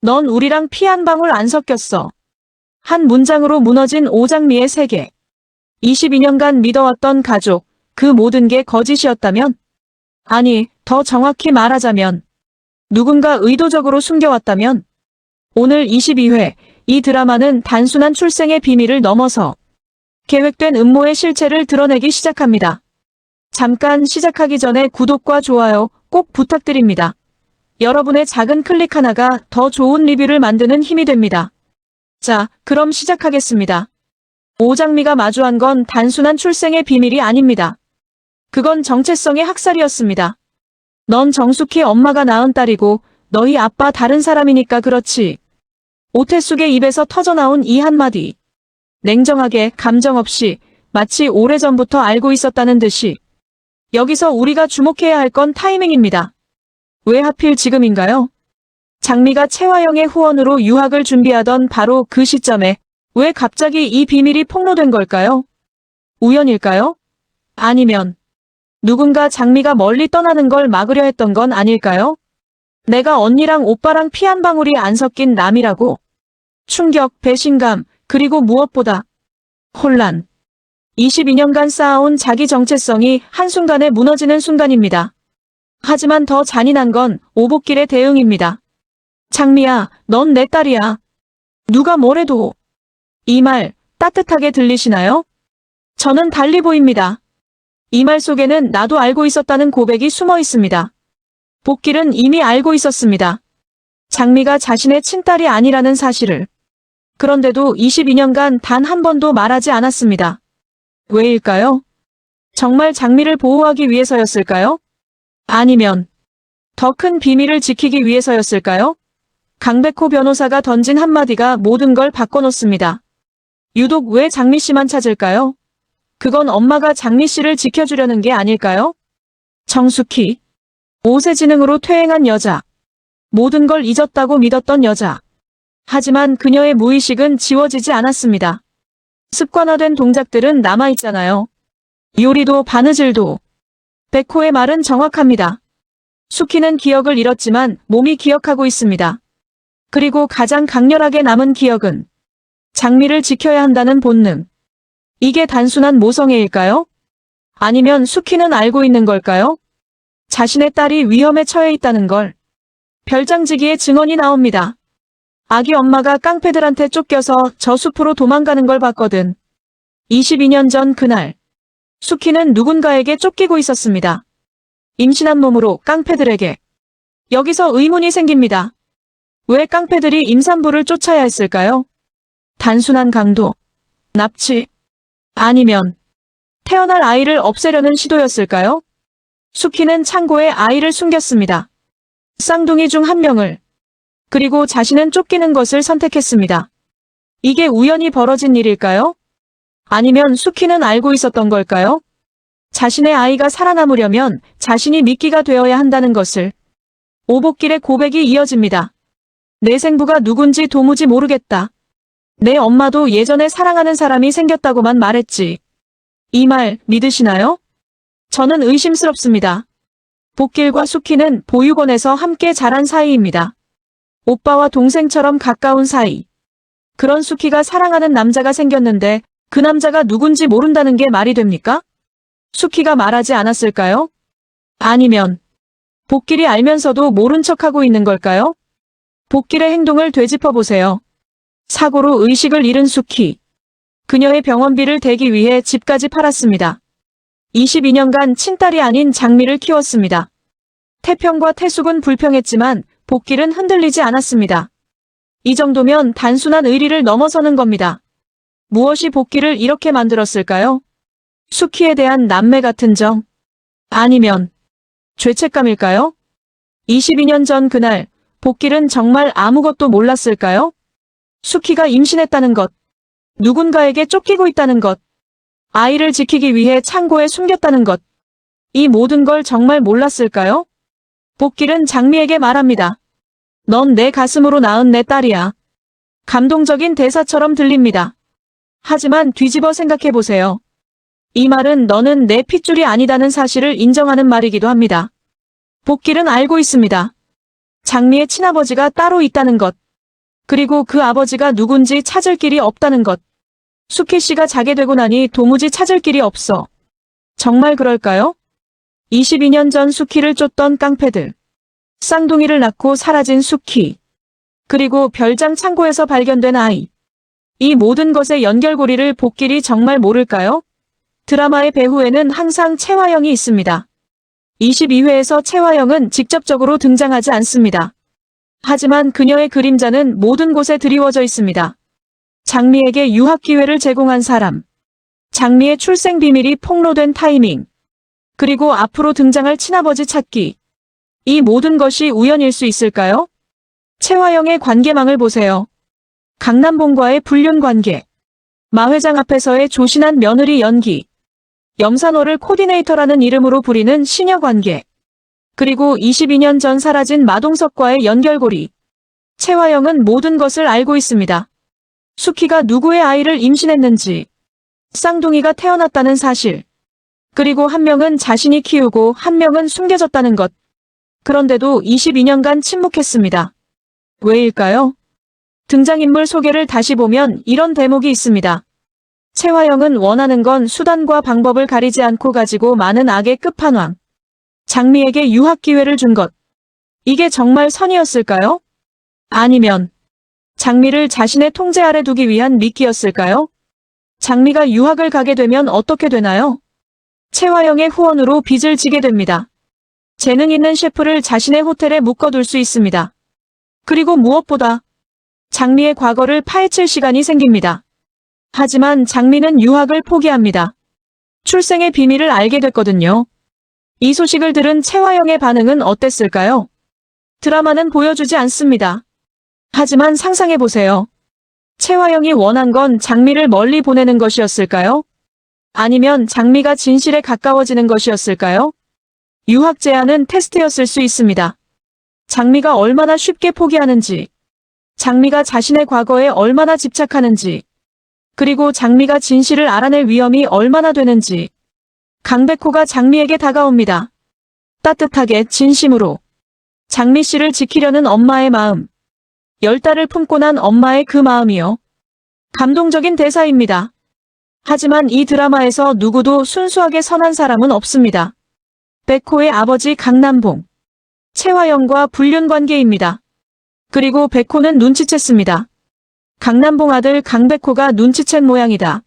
넌 우리랑 피 한 방울 안 섞였어. 한 문장으로 무너진 오장미의 세계. 22년간 믿어왔던 가족, 그 모든 게 거짓이었다면? 아니, 더 정확히 말하자면 누군가 의도적으로 숨겨왔다면? 오늘 22회, 이 드라마는 단순한 출생의 비밀을 넘어서 계획된 음모의 실체를 드러내기 시작합니다. 잠깐 시작하기 전에 구독과 좋아요 꼭 부탁드립니다. 여러분의 작은 클릭 하나가 더 좋은 리뷰를 만드는 힘이 됩니다. 자, 그럼 시작하겠습니다. 오장미가 마주한 건 단순한 출생의 비밀이 아닙니다. 그건 정체성의 학살이었습니다. 넌 정숙희 엄마가 낳은 딸이고 너희 아빠 다른 사람이니까 그렇지. 오태숙의 입에서 터져나온 이 한마디. 냉정하게 감정 없이 마치 오래전부터 알고 있었다는 듯이. 여기서 우리가 주목해야 할 건 타이밍입니다. 왜 하필 지금인가요? 장미가 채화영의 후원으로 유학을 준비하던 바로 그 시점에 왜 갑자기 이 비밀이 폭로된 걸까요? 우연일까요? 아니면 누군가 장미가 멀리 떠나는 걸 막으려 했던 건 아닐까요? 내가 언니랑 오빠랑 피 한 방울이 안 섞인 남이라고. 충격, 배신감, 그리고 무엇보다 혼란. 22년간 쌓아온 자기 정체성이 한순간에 무너지는 순간입니다. 하지만 더 잔인한 건 오복길의 대응입니다. 장미야, 넌 내 딸이야. 누가 뭐래도. 이 말 따뜻하게 들리시나요? 저는 달리 보입니다. 이 말 속에는 나도 알고 있었다는 고백이 숨어 있습니다. 복길은 이미 알고 있었습니다. 장미가 자신의 친딸이 아니라는 사실을. 그런데도 22년간 단 한 번도 말하지 않았습니다. 왜일까요? 정말 장미를 보호하기 위해서였을까요? 아니면 더 큰 비밀을 지키기 위해서였을까요? 강백호 변호사가 던진 한마디가 모든 걸 바꿔놓습니다. 유독 왜 장미 씨만 찾을까요? 그건 엄마가 장미 씨를 지켜주려는 게 아닐까요? 정숙희. 오세지능으로 퇴행한 여자. 모든 걸 잊었다고 믿었던 여자. 하지만 그녀의 무의식은 지워지지 않았습니다. 습관화된 동작들은 남아있잖아요. 요리도 바느질도. 백호의 말은 정확합니다. 숙희는 기억을 잃었지만 몸이 기억하고 있습니다. 그리고 가장 강렬하게 남은 기억은 장미를 지켜야 한다는 본능. 이게 단순한 모성애일까요? 아니면 숙희는 알고 있는 걸까요? 자신의 딸이 위험에 처해 있다는 걸. 별장지기의 증언이 나옵니다. 아기 엄마가 깡패들한테 쫓겨서 저 숲으로 도망가는 걸 봤거든. 22년 전 그날. 숙희는 누군가에게 쫓기고 있었습니다. 임신한 몸으로 깡패들에게. 여기서 의문이 생깁니다. 왜 깡패들이 임산부를 쫓아야 했을까요? 단순한 강도. 납치. 아니면 태어날 아이를 없애려는 시도였을까요? 숙희는 창고에 아이를 숨겼습니다. 쌍둥이 중 한 명을. 그리고 자신은 쫓기는 것을 선택했습니다. 이게 우연히 벌어진 일일까요? 아니면 숙희는 알고 있었던 걸까요? 자신의 아이가 살아남으려면 자신이 미끼가 되어야 한다는 것을. 오복길의 고백이 이어집니다. 내 생부가 누군지 도무지 모르겠다. 내 엄마도 예전에 사랑하는 사람이 생겼다고만 말했지. 이 말 믿으시나요? 저는 의심스럽습니다. 복길과 숙희는 보육원에서 함께 자란 사이입니다. 오빠와 동생처럼 가까운 사이. 그런 숙희가 사랑하는 남자가 생겼는데 그 남자가 누군지 모른다는 게 말이 됩니까? 숙희가 말하지 않았을까요? 아니면 복길이 알면서도 모른 척하고 있는 걸까요? 복길의 행동을 되짚어보세요. 사고로 의식을 잃은 숙희. 그녀의 병원비를 대기 위해 집까지 팔았습니다. 22년간 친딸이 아닌 장미를 키웠습니다. 태평과 태숙은 불평했지만 복길은 흔들리지 않았습니다. 이 정도면 단순한 의리를 넘어서는 겁니다. 무엇이 복길을 이렇게 만들었을까요? 숙희에 대한 남매 같은 정? 아니면 죄책감일까요? 22년 전 그날 복길은 정말 아무것도 몰랐을까요? 숙희가 임신했다는 것, 누군가에게 쫓기고 있다는 것, 아이를 지키기 위해 창고에 숨겼다는 것, 이 모든 걸 정말 몰랐을까요? 복길은 장미에게 말합니다. 넌 내 가슴으로 낳은 내 딸이야. 감동적인 대사처럼 들립니다. 하지만 뒤집어 생각해보세요. 이 말은 너는 내 핏줄이 아니다는 사실을 인정하는 말이기도 합니다. 복길은 알고 있습니다. 장미의 친아버지가 따로 있다는 것. 그리고 그 아버지가 누군지 찾을 길이 없다는 것. 수키 씨가 자게 되고 나니 도무지 찾을 길이 없어. 정말 그럴까요? 22년 전 수키를 쫓던 깡패들. 쌍둥이를 낳고 사라진 수키. 그리고 별장 창고에서 발견된 아이. 이 모든 것의 연결고리를 복길이 정말 모를까요? 드라마의 배후에는 항상 채화영이 있습니다. 22회에서 채화영은 직접적으로 등장하지 않습니다. 하지만 그녀의 그림자는 모든 곳에 드리워져 있습니다. 장미에게 유학 기회를 제공한 사람. 장미의 출생 비밀이 폭로된 타이밍. 그리고 앞으로 등장할 친아버지 찾기. 이 모든 것이 우연일 수 있을까요? 채화영의 관계망을 보세요. 강남봉과의 불륜 관계. 마 회장 앞에서의 조신한 며느리 연기. 염산호를 코디네이터라는 이름으로 부리는 시녀 관계. 그리고 22년 전 사라진 마동석과의 연결고리. 채화영은 모든 것을 알고 있습니다. 수키가 누구의 아이를 임신했는지. 쌍둥이가 태어났다는 사실. 그리고 한 명은 자신이 키우고 한 명은 숨겨졌다는 것. 그런데도 22년간 침묵했습니다. 왜일까요? 등장인물 소개를 다시 보면 이런 대목이 있습니다. 채화영은 원하는 건 수단과 방법을 가리지 않고 가지고 많은 악의 끝판왕. 장미에게 유학 기회를 준 것. 이게 정말 선이었을까요? 아니면 장미를 자신의 통제 아래 두기 위한 미끼였을까요? 장미가 유학을 가게 되면 어떻게 되나요? 채화영의 후원으로 빚을 지게 됩니다. 재능 있는 셰프를 자신의 호텔에 묶어둘 수 있습니다. 그리고 무엇보다 장미의 과거를 파헤칠 시간이 생깁니다. 하지만 장미는 유학을 포기합니다. 출생의 비밀을 알게 됐거든요. 이 소식을 들은 채화영의 반응은 어땠을까요? 드라마는 보여주지 않습니다. 하지만 상상해보세요. 채화영이 원한 건 장미를 멀리 보내는 것이었을까요? 아니면 장미가 진실에 가까워지는 것이었을까요? 유학 제안은 테스트였을 수 있습니다. 장미가 얼마나 쉽게 포기하는지, 장미가 자신의 과거에 얼마나 집착하는지, 그리고 장미가 진실을 알아낼 위험이 얼마나 되는지. 강백호가 장미에게 다가옵니다. 따뜻하게 진심으로. 장미 씨를 지키려는 엄마의 마음. 10달을 품고 난 엄마의 그 마음이요. 감동적인 대사입니다. 하지만 이 드라마에서 누구도 순수하게 선한 사람은 없습니다. 백호의 아버지 강남봉. 채화영과 불륜 관계입니다. 그리고 백호는 눈치챘습니다. 강남봉 아들 강백호가 눈치챈 모양이다.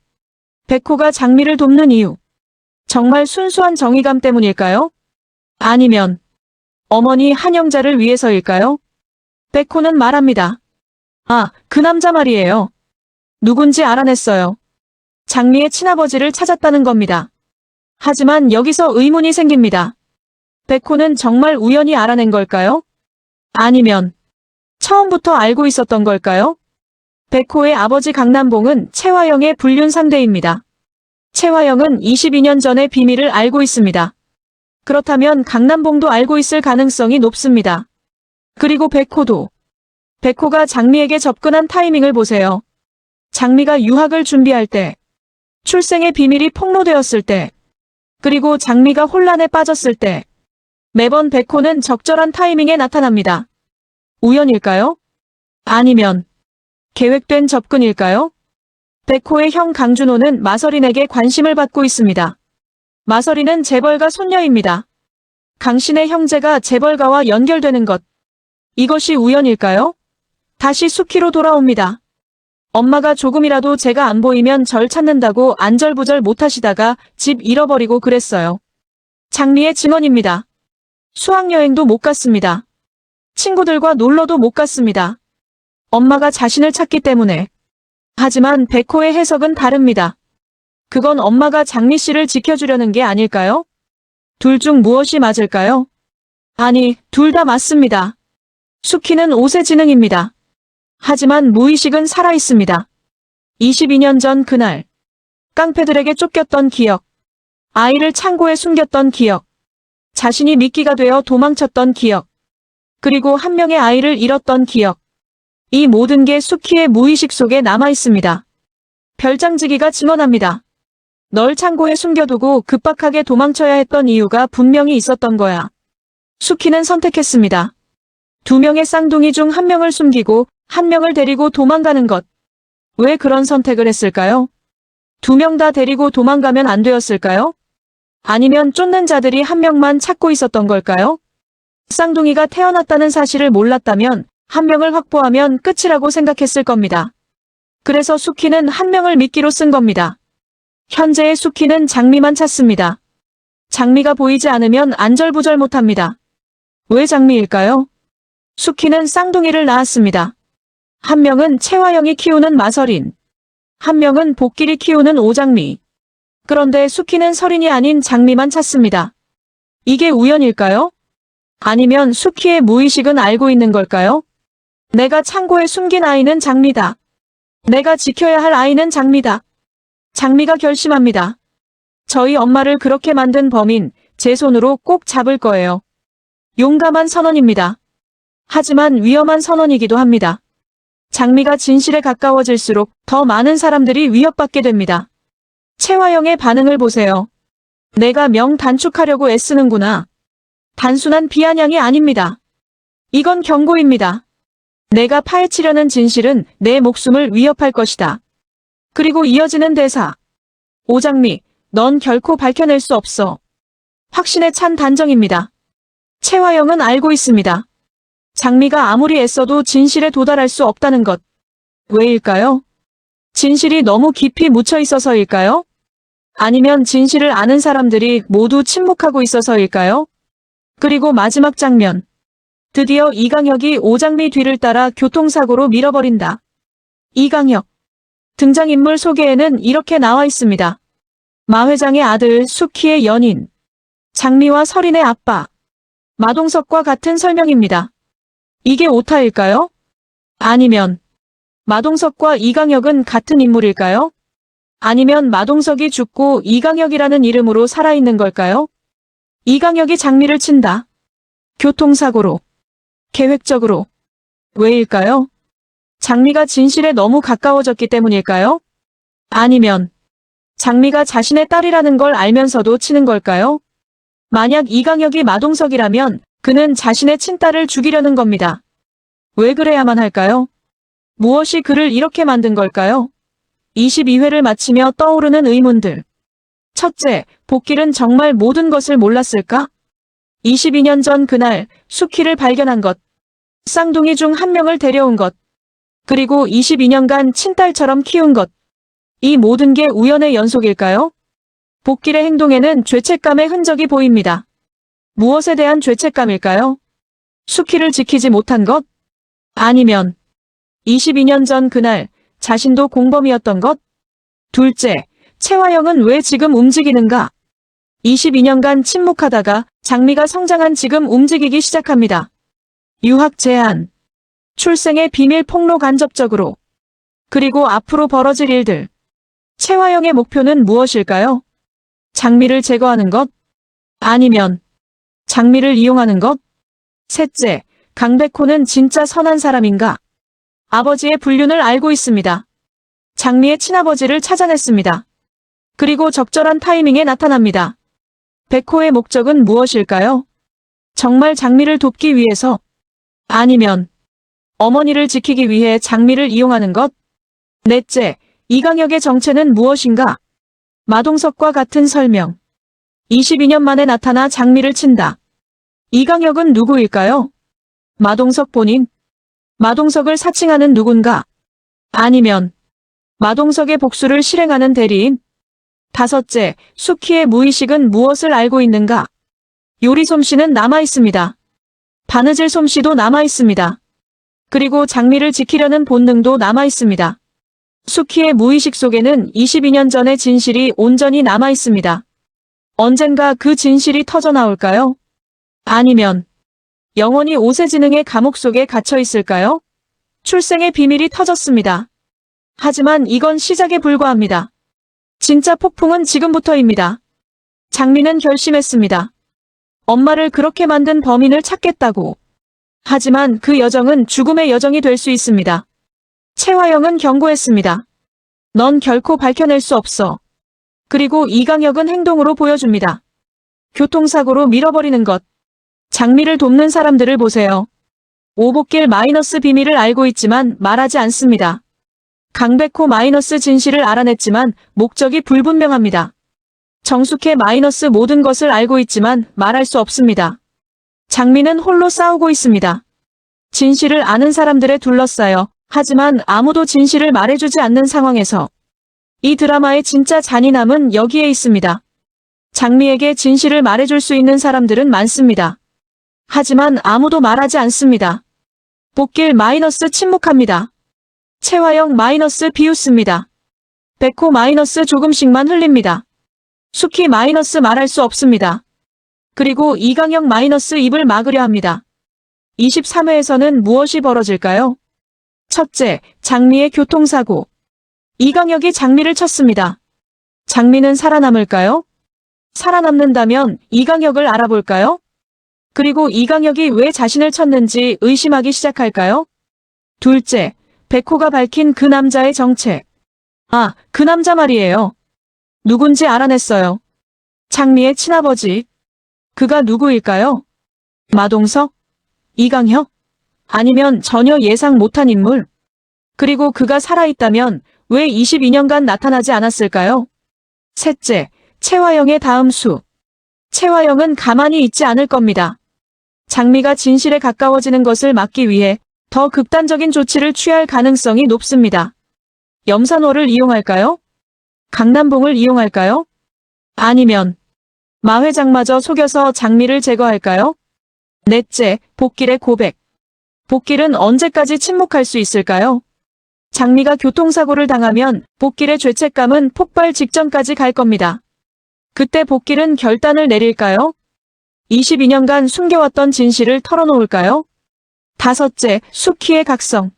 백호가 장미를 돕는 이유. 정말 순수한 정의감 때문일까요? 아니면 어머니 한영자를 위해서일까요? 백호는 말합니다. 아, 그 남자 말이에요. 누군지 알아냈어요. 장미의 친아버지를 찾았다는 겁니다. 하지만 여기서 의문이 생깁니다. 백호는 정말 우연히 알아낸 걸까요? 아니면 처음부터 알고 있었던 걸까요? 백호의 아버지 강남봉은 채화영의 불륜 상대입니다. 채화영은 22년 전의 비밀을 알고 있습니다. 그렇다면 강남봉도 알고 있을 가능성이 높습니다. 그리고 백호도. 백호가 장미에게 접근한 타이밍을 보세요. 장미가 유학을 준비할 때, 출생의 비밀이 폭로되었을 때, 그리고 장미가 혼란에 빠졌을 때, 매번 백호는 적절한 타이밍에 나타납니다. 우연일까요? 아니면 계획된 접근일까요? 백호의 형 강준호는 마서린에게 관심을 받고 있습니다. 마서린은 재벌가 손녀입니다. 강신의 형제가 재벌가와 연결되는 것. 이것이 우연일까요? 다시 수키로 돌아옵니다. 엄마가 조금이라도 제가 안 보이면 절 찾는다고 안절부절 못하시다가 집 잃어버리고 그랬어요. 장미의 증언입니다. 수학여행도 못 갔습니다. 친구들과 놀러도 못 갔습니다. 엄마가 자신을 찾기 때문에. 하지만 백호의 해석은 다릅니다. 그건 엄마가 장미 씨를 지켜주려는 게 아닐까요? 둘 중 무엇이 맞을까요? 아니, 둘 다 맞습니다. 수키는 오세지능입니다. 하지만 무의식은 살아있습니다. 22년 전 그날. 깡패들에게 쫓겼던 기억. 아이를 창고에 숨겼던 기억. 자신이 미끼가 되어 도망쳤던 기억. 그리고 한 명의 아이를 잃었던 기억. 이 모든 게 수키의 무의식 속에 남아있습니다. 별장지기가 증언합니다. 널 창고에 숨겨두고 급박하게 도망쳐야 했던 이유가 분명히 있었던 거야. 수키는 선택했습니다. 2명의 쌍둥이 중 1명을 숨기고 한 명을 데리고 도망가는 것. 왜 그런 선택을 했을까요? 두 명 다 데리고 도망가면 안 되었을까요? 아니면 쫓는 자들이 한 명만 찾고 있었던 걸까요? 쌍둥이가 태어났다는 사실을 몰랐다면 한 명을 확보하면 끝이라고 생각했을 겁니다. 그래서 수키는 한 명을 미끼로 쓴 겁니다. 현재의 수키는 장미만 찾습니다. 장미가 보이지 않으면 안절부절 못합니다. 왜 장미일까요? 수키는 쌍둥이를 낳았습니다. 한 명은 채화영이 키우는 마설인, 한 명은 복길이 키우는 오장미. 그런데 수키는 설인이 아닌 장미만 찾습니다. 이게 우연일까요? 아니면 수키의 무의식은 알고 있는 걸까요? 내가 창고에 숨긴 아이는 장미다. 내가 지켜야 할 아이는 장미다. 장미가 결심합니다. 저희 엄마를 그렇게 만든 범인, 제 손으로 꼭 잡을 거예요. 용감한 선언입니다. 하지만 위험한 선언이기도 합니다. 장미가 진실에 가까워질수록 더 많은 사람들이 위협받게 됩니다. 채화영의 반응을 보세요. 내가 명 단축하려고 애쓰는구나. 단순한 비아냥이 아닙니다. 이건 경고입니다. 내가 파헤치려는 진실은 내 목숨을 위협할 것이다. 그리고 이어지는 대사. 오장미, 넌 결코 밝혀낼 수 없어. 확신에 찬 단정입니다. 채화영은 알고 있습니다. 장미가 아무리 애써도 진실에 도달할 수 없다는 것. 왜일까요? 진실이 너무 깊이 묻혀 있어서일까요? 아니면 진실을 아는 사람들이 모두 침묵하고 있어서일까요? 그리고 마지막 장면. 드디어 이강혁이 오장미 뒤를 따라 교통사고로 밀어버린다. 이강혁. 등장인물 소개에는 이렇게 나와 있습니다. 마 회장의 아들 수키의 연인. 장미와 설인의 아빠. 마동석과 같은 설명입니다. 이게 오타일까요? 아니면 마동석과 이강혁은 같은 인물일까요? 아니면 마동석이 죽고 이강혁이라는 이름으로 살아있는 걸까요? 이강혁이 장미를 친다. 교통사고로. 계획적으로. 왜일까요? 장미가 진실에 너무 가까워졌기 때문일까요? 아니면 장미가 자신의 딸이라는 걸 알면서도 치는 걸까요? 만약 이강혁이 마동석이라면 그는 자신의 친딸을 죽이려는 겁니다. 왜 그래야만 할까요? 무엇이 그를 이렇게 만든 걸까요? 22회를 마치며 떠오르는 의문들. 첫째, 복길은 정말 모든 것을 몰랐을까? 22년 전 그날 수키를 발견한 것. 쌍둥이 중 한 명을 데려온 것. 그리고 22년간 친딸처럼 키운 것. 이 모든 게 우연의 연속일까요? 복길의 행동에는 죄책감의 흔적이 보입니다. 무엇에 대한 죄책감일까요? 수키를 지키지 못한 것? 아니면 22년 전 그날 자신도 공범이었던 것? 둘째, 채화영은 왜 지금 움직이는가? 22년간 침묵하다가 장미가 성장한 지금 움직이기 시작합니다. 유학 제한, 출생의 비밀 폭로 간접적으로. 그리고 앞으로 벌어질 일들. 채화영의 목표는 무엇일까요? 장미를 제거하는 것? 아니면 장미를 이용하는 것? 셋째, 강백호는 진짜 선한 사람인가? 아버지의 불륜을 알고 있습니다. 장미의 친아버지를 찾아냈습니다. 그리고 적절한 타이밍에 나타납니다. 백호의 목적은 무엇일까요? 정말 장미를 돕기 위해서? 아니면 어머니를 지키기 위해 장미를 이용하는 것? 넷째, 이강혁의 정체는 무엇인가? 마동석과 같은 설명. 22년 만에 나타나 장미를 친다. 이강혁은 누구일까요? 마동석 본인? 마동석을 사칭하는 누군가? 아니면 마동석의 복수를 실행하는 대리인? 다섯째, 수키의 무의식은 무엇을 알고 있는가? 요리 솜씨는 남아있습니다. 바느질 솜씨도 남아있습니다. 그리고 장미를 지키려는 본능도 남아있습니다. 수키의 무의식 속에는 22년 전의 진실이 온전히 남아있습니다. 언젠가 그 진실이 터져나올까요? 아니면 영원히 오세진흥의 감옥 속에 갇혀 있을까요? 출생의 비밀이 터졌습니다. 하지만 이건 시작에 불과합니다. 진짜 폭풍은 지금부터입니다. 장미는 결심했습니다. 엄마를 그렇게 만든 범인을 찾겠다고. 하지만 그 여정은 죽음의 여정이 될 수 있습니다. 채화영은 경고했습니다. 넌 결코 밝혀낼 수 없어. 그리고 이강혁은 행동으로 보여줍니다. 교통사고로 밀어버리는 것. 장미를 돕는 사람들을 보세요. 오복길 마이너스 비밀을 알고 있지만 말하지 않습니다. 강백호 마이너스 진실을 알아냈지만 목적이 불분명합니다. 정숙혜 마이너스 모든 것을 알고 있지만 말할 수 없습니다. 장미는 홀로 싸우고 있습니다. 진실을 아는 사람들에 둘러싸여 하지만 아무도 진실을 말해주지 않는 상황에서 이 드라마의 진짜 잔인함은 여기에 있습니다. 장미에게 진실을 말해줄 수 있는 사람들은 많습니다. 하지만 아무도 말하지 않습니다. 복길 마이너스 침묵합니다. 채화영 마이너스 비웃습니다. 백호 마이너스 조금씩만 흘립니다. 숙희 마이너스 말할 수 없습니다. 그리고 이강혁 마이너스 입을 막으려 합니다. 23회에서는 무엇이 벌어질까요? 첫째, 장미의 교통사고. 이강혁이 장미를 쳤습니다. 장미는 살아남을까요? 살아남는다면 이강혁을 알아볼까요? 그리고 이강혁이 왜 자신을 쳤는지 의심하기 시작할까요? 둘째, 백호가 밝힌 그 남자의 정체. 아, 그 남자 말이에요. 누군지 알아냈어요. 장미의 친아버지. 그가 누구일까요? 마동석? 이강혁? 아니면 전혀 예상 못한 인물? 그리고 그가 살아있다면 왜 22년간 나타나지 않았을까요? 셋째, 채화영의 다음 수. 채화영은 가만히 있지 않을 겁니다. 장미가 진실에 가까워지는 것을 막기 위해 더 극단적인 조치를 취할 가능성이 높습니다. 염산호를 이용할까요? 강남봉을 이용할까요? 아니면 마 회장마저 속여서 장미를 제거할까요? 넷째, 복길의 고백. 복길은 언제까지 침묵할 수 있을까요? 장미가 교통사고를 당하면 복길의 죄책감은 폭발 직전까지 갈 겁니다. 그때 복길은 결단을 내릴까요? 22년간 숨겨왔던 진실을 털어놓을까요? 다섯째, 숙희의 각성.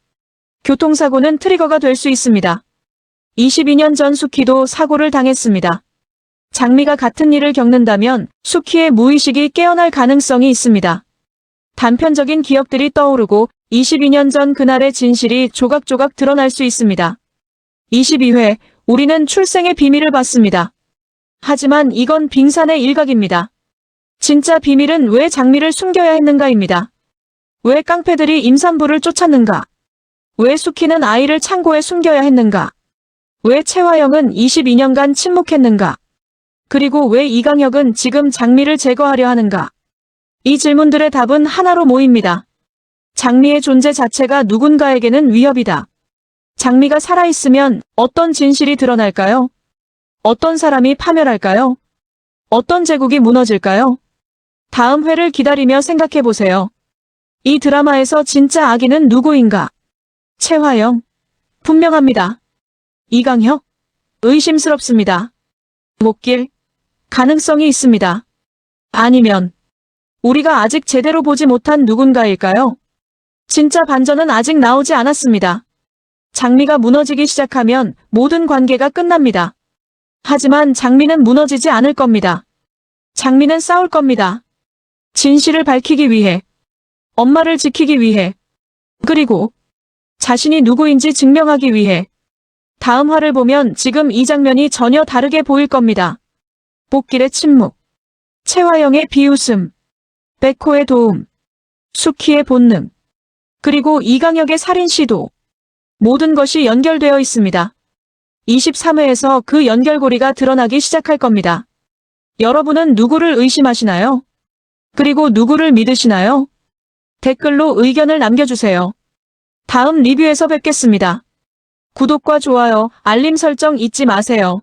교통사고는 트리거가 될 수 있습니다. 22년 전 숙희도 사고를 당했습니다. 장미가 같은 일을 겪는다면 숙희의 무의식이 깨어날 가능성이 있습니다. 단편적인 기억들이 떠오르고 22년 전 그날의 진실이 조각조각 드러날 수 있습니다. 22회, 우리는 출생의 비밀을 봤습니다. 하지만 이건 빙산의 일각입니다. 진짜 비밀은 왜 장미를 숨겨야 했는가입니다. 왜 깡패들이 임산부를 쫓았는가? 왜 숙희는 아이를 창고에 숨겨야 했는가? 왜 채화영은 22년간 침묵했는가? 그리고 왜 이강혁은 지금 장미를 제거하려 하는가? 이 질문들의 답은 하나로 모입니다. 장미의 존재 자체가 누군가에게는 위협이다. 장미가 살아있으면 어떤 진실이 드러날까요? 어떤 사람이 파멸할까요? 어떤 제국이 무너질까요? 다음 회를 기다리며 생각해보세요. 이 드라마에서 진짜 악인은 누구인가? 채화영. 분명합니다. 이강혁. 의심스럽습니다. 목길. 가능성이 있습니다. 아니면 우리가 아직 제대로 보지 못한 누군가일까요? 진짜 반전은 아직 나오지 않았습니다. 장미가 무너지기 시작하면 모든 관계가 끝납니다. 하지만 장미는 무너지지 않을 겁니다. 장미는 싸울 겁니다. 진실을 밝히기 위해, 엄마를 지키기 위해, 그리고 자신이 누구인지 증명하기 위해. 다음 화를 보면 지금 이 장면이 전혀 다르게 보일 겁니다. 복길의 침묵, 채화영의 비웃음, 백호의 도움, 숙희의 본능, 그리고 이강혁의 살인 시도. 모든 것이 연결되어 있습니다. 23회에서 그 연결고리가 드러나기 시작할 겁니다. 여러분은 누구를 의심하시나요? 그리고 누구를 믿으시나요? 댓글로 의견을 남겨주세요. 다음 리뷰에서 뵙겠습니다. 구독과 좋아요, 알림 설정 잊지 마세요.